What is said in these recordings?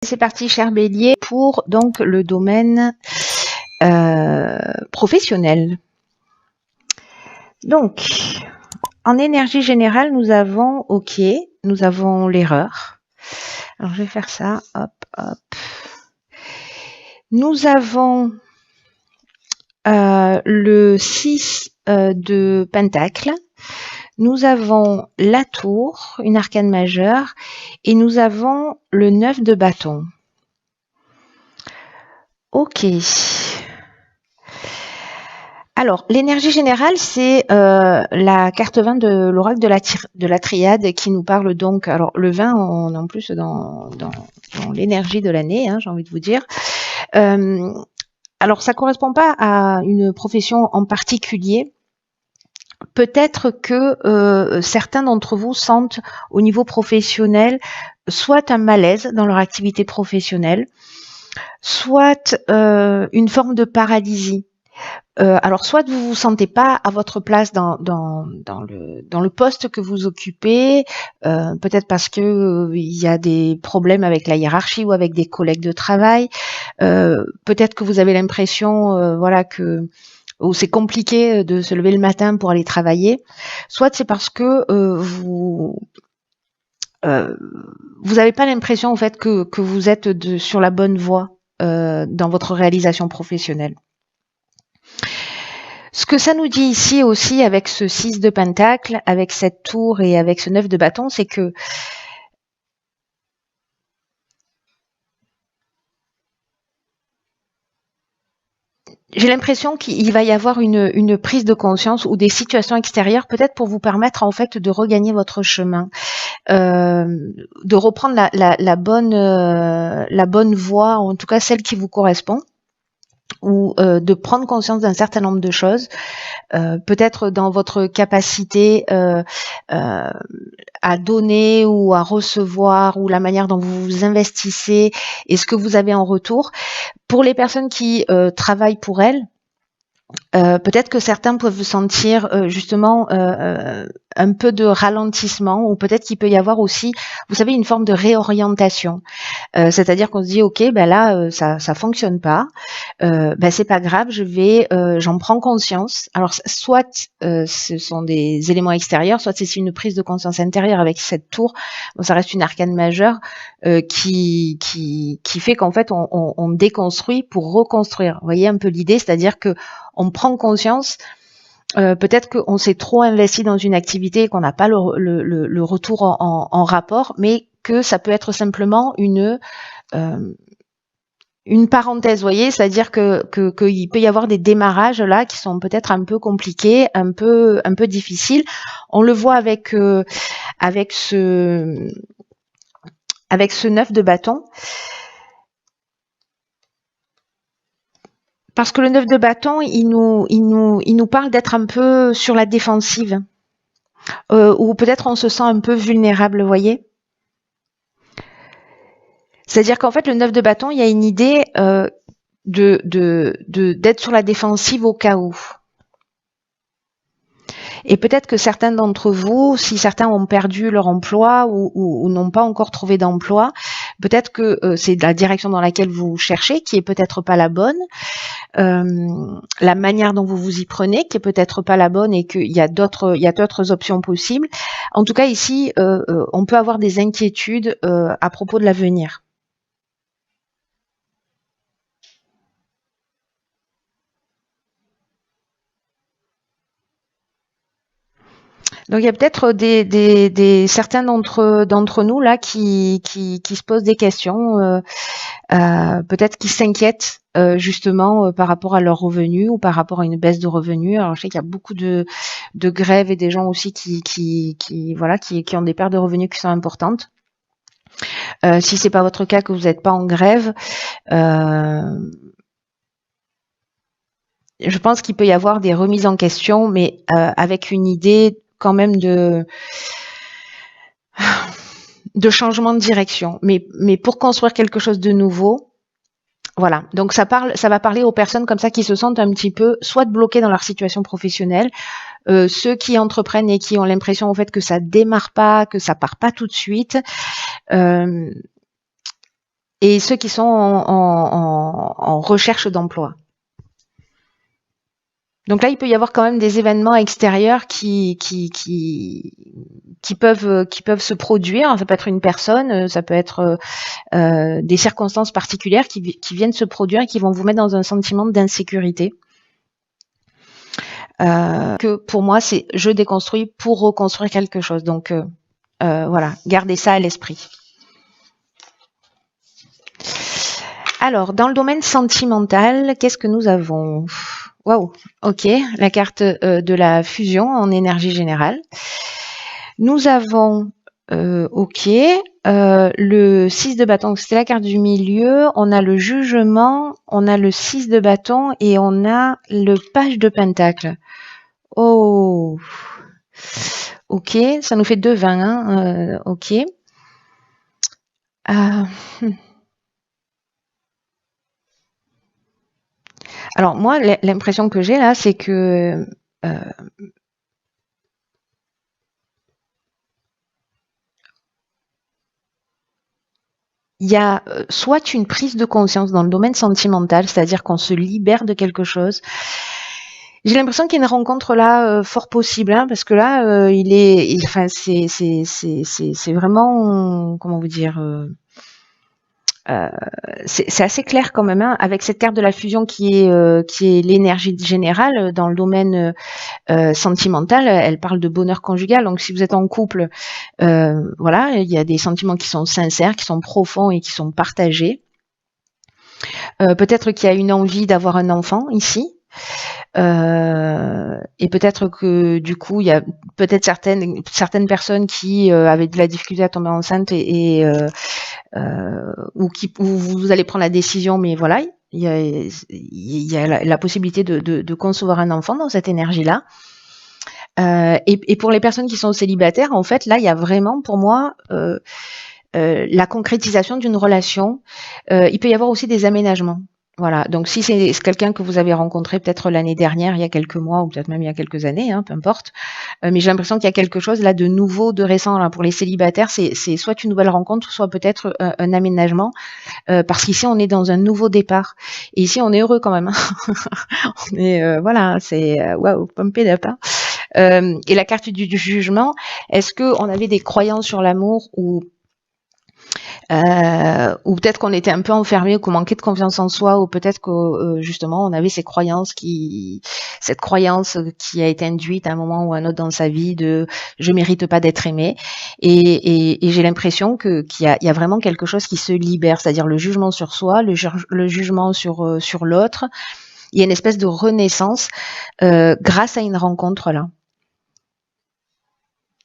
C'est parti, cher Bélier, pour donc le domaine professionnel. Donc, en énergie générale, nous avons OK, nous avons l'erreur. Alors, je vais faire ça, hop, hop. Nous avons le 6 de Pentacle. Nous avons la tour, une arcane majeure, et nous avons le 9 de bâton. OK. Alors, l'énergie générale, c'est la carte 20 de l'oracle de la triade qui nous parle donc, alors le 20, on est en plus dans l'énergie de l'année, hein, j'ai envie de vous dire. Alors, ça correspond pas à une profession en particulier. Peut-être que certains d'entre vous sentent au niveau professionnel soit un malaise dans leur activité professionnelle, soit une forme de paralysie. Alors, soit vous vous sentez pas à votre place dans le poste que vous occupez, peut-être parce que il y a des problèmes avec la hiérarchie ou avec des collègues de travail. Peut-être que vous avez l'impression, voilà, que c'est compliqué de se lever le matin pour aller travailler. Soit c'est parce que vous n'avez pas l'impression en fait que vous êtes sur la bonne voie dans votre réalisation professionnelle. Ce que ça nous dit ici aussi avec ce 6 de pentacle, avec cette tour et avec ce 9 de bâton, c'est que j'ai l'impression qu'il va y avoir une prise de conscience ou des situations extérieures, peut-être pour vous permettre en fait de regagner votre chemin, de reprendre la bonne voie, en tout cas celle qui vous correspond, ou de prendre conscience d'un certain nombre de choses. Peut-être dans votre capacité à donner ou à recevoir, ou la manière dont vous vous investissez et ce que vous avez en retour. Pour les personnes qui travaillent pour elles, peut-être que certains peuvent sentir justement un peu de ralentissement, ou peut-être qu'il peut y avoir aussi, vous savez, une forme de réorientation. C'est-à-dire qu'on se dit, ok, ben là, ça fonctionne pas. Ben c'est pas grave, j'en prends conscience. Alors, soit ce sont des éléments extérieurs, soit c'est une prise de conscience intérieure avec cette tour. Bon, ça reste une arcane majeure qui fait qu'en fait, on déconstruit pour reconstruire. Vous voyez un peu l'idée, c'est-à-dire que on prend conscience. Peut-être qu'on s'est trop investi dans une activité et qu'on n'a pas le retour en rapport, mais que ça peut être simplement une parenthèse, vous voyez, c'est-à-dire qu'il peut y avoir des démarrages là qui sont peut-être un peu compliqués, un peu difficiles. On le voit avec ce 9 de bâton. Parce que le 9 de bâton, il nous parle d'être un peu sur la défensive, ou peut-être on se sent un peu vulnérable, vous voyez. C'est-à-dire qu'en fait, le 9 de bâton, il y a une idée d'être sur la défensive au cas où. Et peut-être que certains d'entre vous, si certains ont perdu leur emploi ou n'ont pas encore trouvé d'emploi, peut-être que c'est la direction dans laquelle vous cherchez qui est peut-être pas la bonne, la manière dont vous vous y prenez qui est peut-être pas la bonne, et qu'il y a d'autres options possibles. En tout cas, ici, on peut avoir des inquiétudes à propos de l'avenir. Donc il y a peut-être certains d'entre nous là qui se posent des questions, peut-être qui s'inquiètent justement par rapport à leurs revenus ou par rapport à une baisse de revenus. Alors je sais qu'il y a beaucoup de grèves et des gens aussi qui ont des pertes de revenus qui sont importantes. Si c'est pas votre cas, que vous n'êtes pas en grève, je pense qu'il peut y avoir des remises en question, mais avec une idée quand même de changement de direction, mais pour construire quelque chose de nouveau. Voilà, donc ça va parler aux personnes comme ça qui se sentent un petit peu soit bloquées dans leur situation professionnelle, ceux qui entreprennent et qui ont l'impression en fait que ça démarre pas, que ça part pas tout de suite. et ceux qui sont en recherche d'emploi. Donc là, il peut y avoir quand même des événements extérieurs qui peuvent se produire. Ça peut être une personne, ça peut être des circonstances particulières qui viennent se produire et qui vont vous mettre dans un sentiment d'insécurité. Que pour moi, c'est je déconstruis pour reconstruire quelque chose. Donc voilà, gardez ça à l'esprit. Alors, dans le domaine sentimental, qu'est-ce que nous avons? Waouh, ok, la carte de la fusion en énergie générale. Nous avons, ok, le 6 de bâton, c'était la carte du milieu, on a le jugement, on a le 6 de bâton et on a le page de pentacle. Oh, ok, ça nous fait 2,20, hein, ok. Alors moi, l'impression que j'ai là, c'est que il y a soit une prise de conscience dans le domaine sentimental, c'est-à-dire qu'on se libère de quelque chose. J'ai l'impression qu'il y a une rencontre là fort possible, hein, parce que là, c'est vraiment, comment vous dire, c'est assez clair quand même, hein, avec cette carte de la fusion qui est l'énergie générale dans le domaine sentimental. Elle parle de bonheur conjugal. Donc, si vous êtes en couple, voilà, il y a des sentiments qui sont sincères, qui sont profonds et qui sont partagés. Peut-être qu'il y a une envie d'avoir un enfant ici. Et peut-être que du coup il y a peut-être certaines personnes qui avaient de la difficulté à tomber enceinte ou vous allez prendre la décision, mais voilà, il y a la possibilité de concevoir un enfant dans cette énergie-là. Et pour les personnes qui sont célibataires, en fait, là, il y a vraiment pour moi la concrétisation d'une relation. Il peut y avoir aussi des aménagements. Voilà, donc si c'est quelqu'un que vous avez rencontré peut-être l'année dernière, il y a quelques mois, ou peut-être même il y a quelques années, hein, peu importe, mais j'ai l'impression qu'il y a quelque chose là de nouveau, de récent. Là, pour les célibataires, c'est soit une nouvelle rencontre, soit peut-être un aménagement, parce qu'ici on est dans un nouveau départ. Et ici on est heureux quand même. Hein. On est, voilà, c'est waouh, pumped up. Hein. Et la carte du jugement, est-ce qu'on avait des croyances sur l'amour ou peut-être qu'on était un peu enfermé, qu'on manquait de confiance en soi, ou peut-être que justement on avait cette croyance qui a été induite à un moment ou à un autre dans sa vie de je mérite pas d'être aimé. Et j'ai l'impression qu'il y a vraiment quelque chose qui se libère, c'est-à-dire le jugement sur soi, le jugement sur l'autre. Il y a une espèce de renaissance grâce à une rencontre là.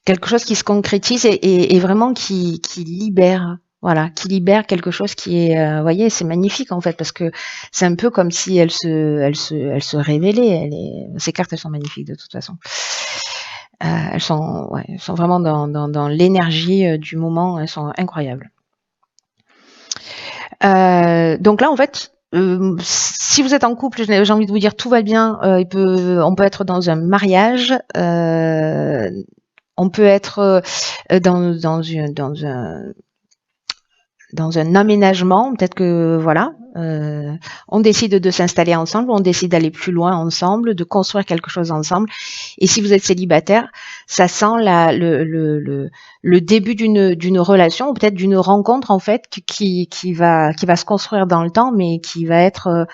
Quelque chose qui se concrétise et vraiment qui libère. Voilà, qui libère quelque chose qui est, vous voyez, c'est magnifique en fait parce que c'est un peu comme si elle se révélait. Ces cartes, elles sont magnifiques de toute façon. Elles sont vraiment dans l'énergie du moment. Elles sont incroyables. Donc là, en fait, si vous êtes en couple, j'ai envie de vous dire tout va bien. On peut être dans un mariage. On peut être dans un aménagement, peut-être que voilà, on décide de s'installer ensemble, on décide d'aller plus loin ensemble, de construire quelque chose ensemble. Et si vous êtes célibataire, ça sent le début d'une relation ou peut-être d'une rencontre en fait qui va se construire dans le temps, mais qui va être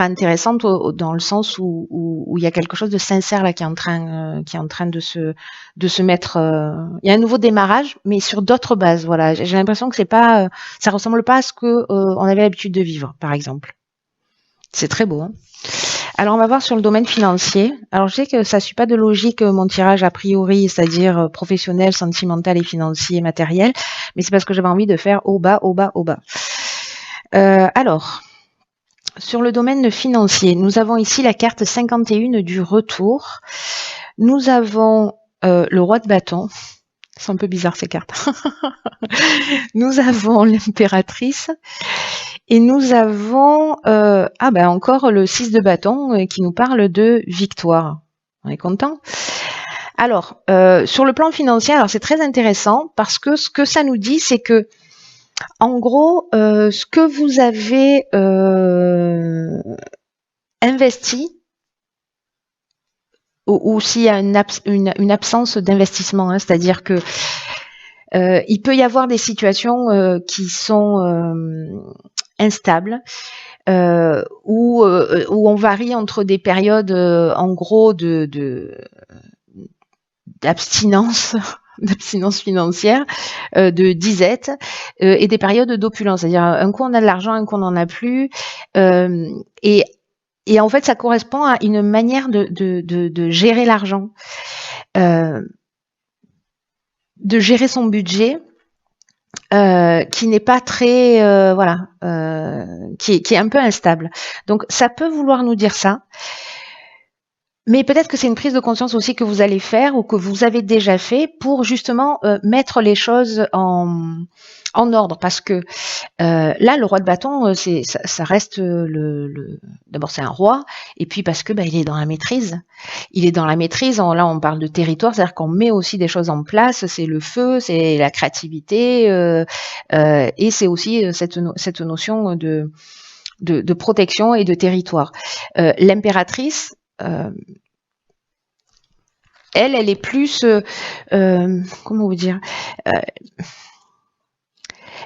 intéressante dans le sens où il y a quelque chose de sincère là qui est en train de se mettre. Il y a un nouveau démarrage, mais sur d'autres bases. Voilà, j'ai l'impression que ça ressemble pas à ce que on avait l'habitude de vivre, par exemple. C'est très beau. Hein. Alors on va voir sur le domaine financier. Alors je sais que ça suit pas de logique mon tirage a priori, c'est-à-dire professionnel, sentimental et financier, matériel, mais c'est parce que j'avais envie de faire au bas, au bas, au bas. Alors. Sur le domaine financier, nous avons ici la carte 51 du retour. Nous avons le roi de bâton. C'est un peu bizarre ces cartes. Nous avons l'impératrice. Et nous avons encore le 6 de bâton qui nous parle de victoire. On est content? Alors, sur le plan financier, alors c'est très intéressant parce que ce que ça nous dit, c'est que En gros, ce que vous avez investi, ou s'il y a une absence d'investissement, hein, c'est-à-dire que il peut y avoir des situations qui sont instables, où on varie entre des périodes en gros d'abstinence d'abstinence financière, de disette, et des périodes d'opulence, c'est-à-dire un coup on a de l'argent, un coup on n'en a plus, et en fait ça correspond à une manière de gérer l'argent, de gérer son budget, qui n'est pas très voilà, qui est un peu instable. Donc ça peut vouloir nous dire ça. Mais peut-être que c'est une prise de conscience aussi que vous allez faire ou que vous avez déjà fait pour justement mettre les choses en ordre. Parce que là, le roi de bâton, ça reste d'abord c'est un roi, et puis parce que il est dans la maîtrise. Il est dans la maîtrise. Là, on parle de territoire, c'est-à-dire qu'on met aussi des choses en place. C'est le feu, c'est la créativité, et c'est aussi cette notion de protection et de territoire. L'impératrice, elle est plus, comment vous dire,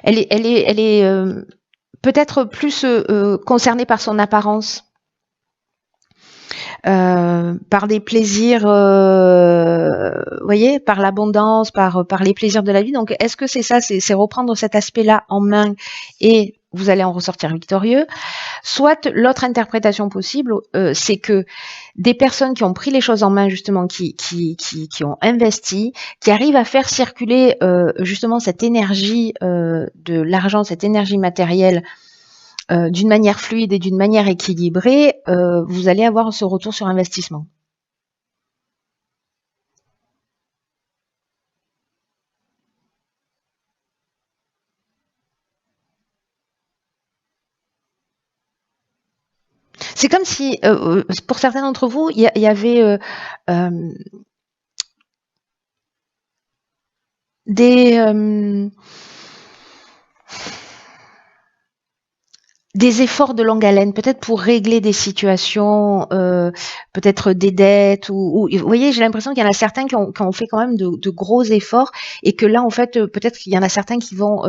elle est peut-être plus concernée par son apparence, par des plaisirs, voyez, par l'abondance, par les plaisirs de la vie. Donc, est-ce que c'est ça, c'est reprendre cet aspect-là en main et vous allez en ressortir victorieux? Soit l'autre interprétation possible, c'est que des personnes qui ont pris les choses en main, justement, qui ont investi, qui arrivent à faire circuler justement cette énergie de l'argent, cette énergie matérielle d'une manière fluide et d'une manière équilibrée, vous allez avoir ce retour sur investissement. C'est comme si, pour certains d'entre vous, il y avait des efforts de longue haleine, peut-être pour régler des situations, peut-être des dettes, ou vous voyez, j'ai l'impression qu'il y en a certains qui ont fait quand même de gros efforts, et que là, en fait, peut-être qu'il y en a certains qui vont,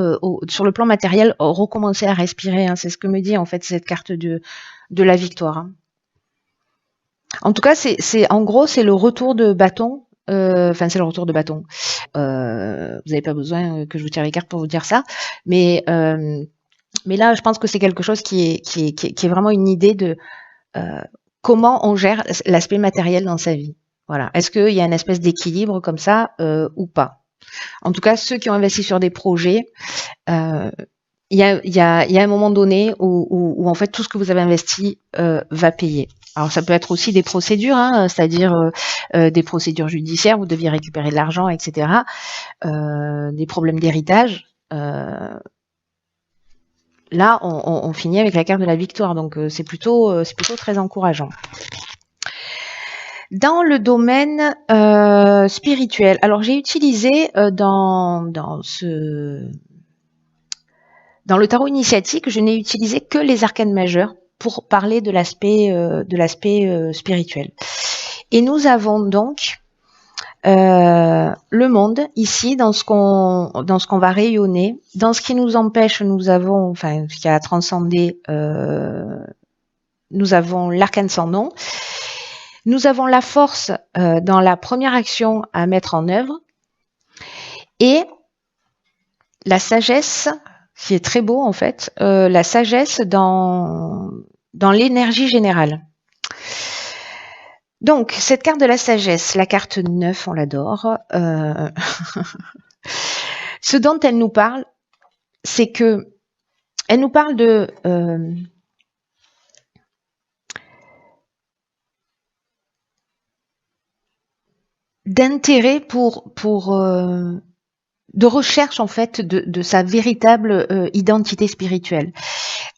sur le plan matériel, recommencer à respirer, hein. C'est ce que me dit en fait cette carte de la victoire, hein. En tout cas, en gros, c'est le retour de bâton. Enfin, c'est le retour de bâton. Vous n'avez pas besoin que je vous tire les cartes pour vous dire ça, mais là, je pense que c'est quelque chose qui est vraiment une idée de comment on gère l'aspect matériel dans sa vie. Voilà. Est-ce qu'il y a une espèce d'équilibre comme ça ou pas? En tout cas, ceux qui ont investi sur des projets, il y a un moment donné où en fait tout ce que vous avez investi va payer. Alors ça peut être aussi des procédures, hein, c'est-à-dire des procédures judiciaires, vous deviez récupérer de l'argent, etc. Des problèmes d'héritage. Là, on finit avec la carte de la victoire, donc c'est plutôt très encourageant. Dans le domaine spirituel, alors j'ai utilisé dans le tarot initiatique, je n'ai utilisé que les arcanes majeures pour parler de l'aspect spirituel. Et nous avons donc le monde ici, dans ce qu'on va rayonner, dans ce qui nous empêche, nous avons, enfin, ce qui a transcendé, nous avons l'arcane sans nom. Nous avons la force dans la première action à mettre en œuvre, et la sagesse, qui est très beau en fait, la sagesse dans l'énergie générale. Donc, cette carte de la sagesse, la carte 9, on l'adore. Ce dont elle nous parle, c'est que elle nous parle d'intérêt de recherche en fait de sa véritable identité spirituelle.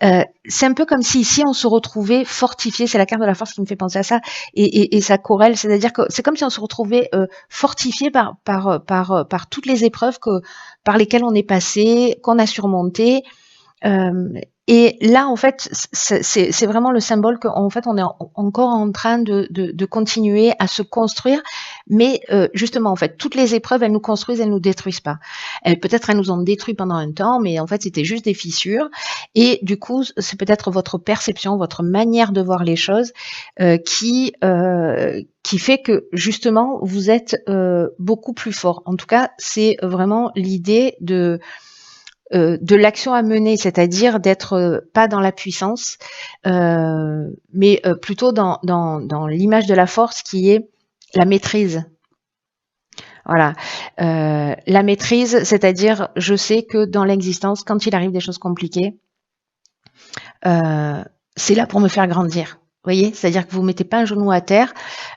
C'est un peu comme si ici on se retrouvait fortifié, c'est la carte de la force qui me fait penser à ça, et ça corrèle, c'est-à-dire que c'est comme si on se retrouvait fortifié par toutes les épreuves par lesquelles on est passé, qu'on a surmonté. Et là, en fait, c'est vraiment le symbole qu'en fait, on est encore en train de continuer à se construire, mais justement, en fait, toutes les épreuves, elles nous construisent, elles nous détruisent pas. Peut-être elles nous ont détruit pendant un temps, mais en fait, c'était juste des fissures. Et du coup, c'est peut-être votre perception, votre manière de voir les choses qui fait que justement, vous êtes beaucoup plus fort. En tout cas, c'est vraiment l'idée de l'action à mener, c'est-à-dire d'être pas dans la puissance, mais plutôt dans l'image de la force qui est la maîtrise. Voilà, la maîtrise, c'est-à-dire je sais que dans l'existence, quand il arrive des choses compliquées, c'est là pour me faire grandir. Vous voyez, c'est-à-dire que vous mettez pas un genou à terre,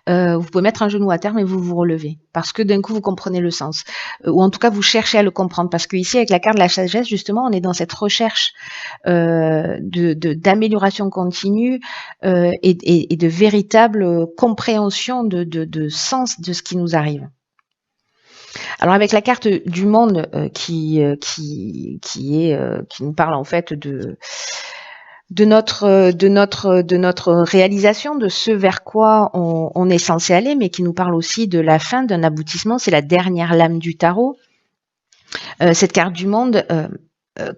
vous pouvez mettre un genou à terre, mais vous vous relevez parce que d'un coup vous comprenez le sens, ou en tout cas vous cherchez à le comprendre. Parce que ici avec la carte de la sagesse, justement, on est dans cette recherche d'amélioration continue et de véritable compréhension de sens de ce qui nous arrive. Alors avec la carte du monde qui nous parle en fait de notre réalisation, de ce vers quoi on est censé aller, mais qui nous parle aussi de la fin, d'un aboutissement. C'est la dernière lame du tarot. Cette carte du monde,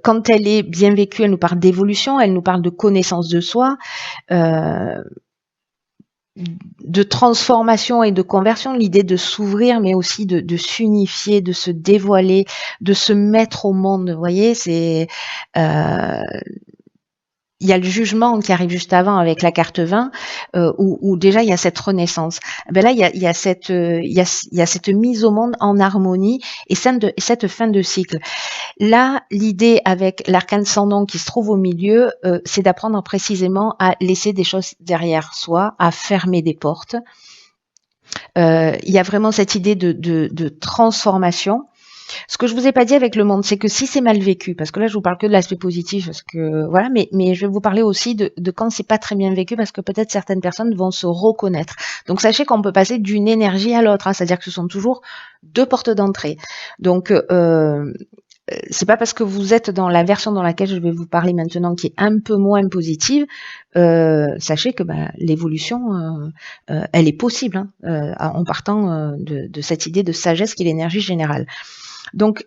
quand elle est bien vécue, elle nous parle d'évolution, elle nous parle de connaissance de soi, de transformation et de conversion, l'idée de s'ouvrir, mais aussi de s'unifier, de se dévoiler, de se mettre au monde. Vous voyez, c'est il y a le jugement qui arrive juste avant avec la carte 20, où déjà il y a cette renaissance. Ben là, il y a cette mise au monde en harmonie et cette fin de cycle. Là, l'idée avec l'arcane sans nom qui se trouve au milieu, c'est d'apprendre précisément à laisser des choses derrière soi, à fermer des portes. Il y a vraiment cette idée de transformation. Ce que je vous ai pas dit avec le monde, c'est que si c'est mal vécu, parce que là je vous parle que de l'aspect positif, parce que voilà, mais je vais vous parler aussi de quand c'est pas très bien vécu, parce que peut-être certaines personnes vont se reconnaître. Donc sachez qu'on peut passer d'une énergie à l'autre, hein, c'est-à-dire que ce sont toujours deux portes d'entrée. Donc c'est pas parce que vous êtes dans la version dans laquelle je vais vous parler maintenant, qui est un peu moins positive, sachez que l'évolution, elle est possible, hein, en partant de cette idée de sagesse qui est l'énergie générale. Donc,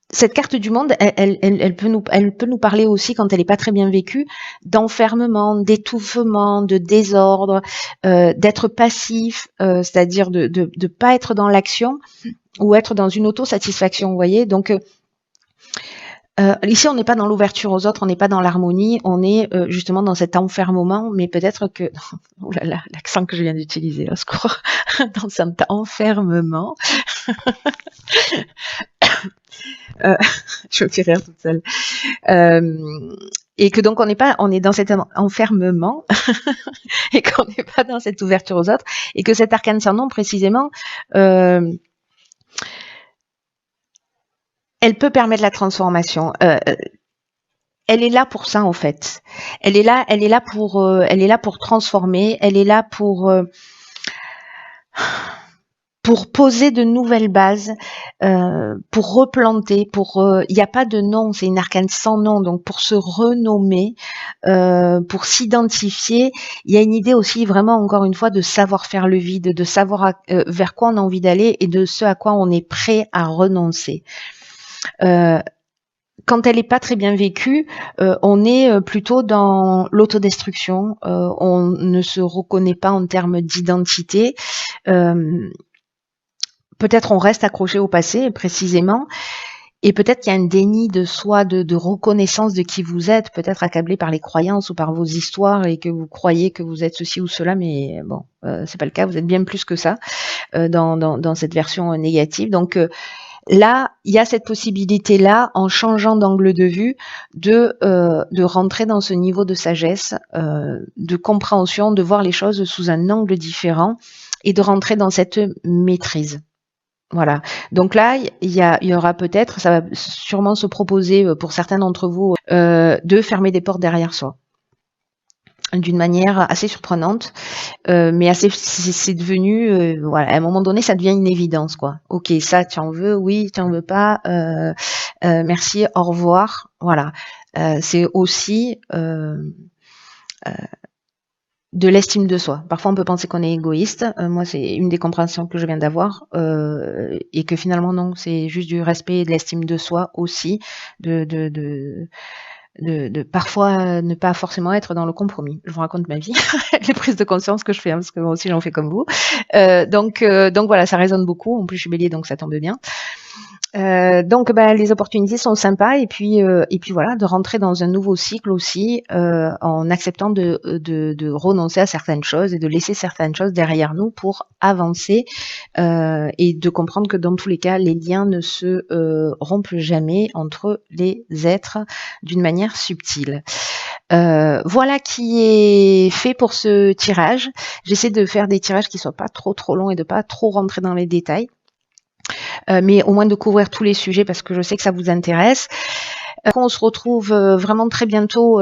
cette carte du monde, elle peut nous parler aussi, quand elle n'est pas très bien vécue, d'enfermement, d'étouffement, de désordre, d'être passif, c'est-à-dire de pas être dans l'action ou être dans une autosatisfaction, vous voyez. Donc, ici, on n'est pas dans l'ouverture aux autres, on n'est pas dans l'harmonie, on est justement dans cet enfermement, mais peut-être que... Oh là là, l'accent que je viens d'utiliser, au secours, dans cet enfermement... je me fais rire toute seule. Et que donc on est dans cet enfermement et qu'on n'est pas dans cette ouverture aux autres, et que cet arcane sans nom précisément, elle peut permettre la transformation. Elle est là pour ça en fait. Elle est là pour transformer. Elle est là pour poser de nouvelles bases, pour replanter, il n'y a pas de nom, c'est une arcane sans nom, donc pour se renommer, pour s'identifier, il y a une idée aussi vraiment, encore une fois, de savoir faire le vide, de savoir vers quoi on a envie d'aller et de ce à quoi on est prêt à renoncer. Quand elle n'est pas très bien vécue, on est plutôt dans l'autodestruction, on ne se reconnaît pas en termes d'identité, peut-être on reste accroché au passé, précisément, et peut-être qu'il y a un déni de soi, de reconnaissance de qui vous êtes, peut-être accablé par les croyances ou par vos histoires, et que vous croyez que vous êtes ceci ou cela, mais bon, c'est pas le cas, vous êtes bien plus que ça, dans cette version négative. Donc là, il y a cette possibilité-là, en changeant d'angle de vue, de rentrer dans ce niveau de sagesse, de compréhension, de voir les choses sous un angle différent, et de rentrer dans cette maîtrise. Voilà. Donc là, il y aura peut-être, ça va sûrement se proposer pour certains d'entre vous, de fermer des portes derrière soi. D'une manière assez surprenante, mais assez, c'est devenu, voilà, à un moment donné, ça devient une évidence, quoi. Ok, ça, tu en veux, oui, tu en veux pas, merci, au revoir, voilà. C'est aussi de l'estime de soi. Parfois, on peut penser qu'on est égoïste. Moi, c'est une des compréhensions que je viens d'avoir, et que finalement, non, c'est juste du respect et de l'estime de soi aussi, de parfois ne pas forcément être dans le compromis. Je vous raconte ma vie, les prises de conscience que je fais, hein, parce que moi aussi j'en fais comme vous. Donc voilà, ça résonne beaucoup. En plus, je suis bélier, donc ça tombe bien. Donc les opportunités sont sympas et puis voilà, de rentrer dans un nouveau cycle aussi, en acceptant de renoncer à certaines choses et de laisser certaines choses derrière nous pour avancer, et de comprendre que dans tous les cas les liens ne se rompent jamais entre les êtres d'une manière subtile. Voilà qui est fait pour ce tirage. J'essaie de faire des tirages qui soient pas trop longs et de pas trop rentrer dans les détails. Mais au moins de couvrir tous les sujets parce que je sais que ça vous intéresse. On se retrouve vraiment très bientôt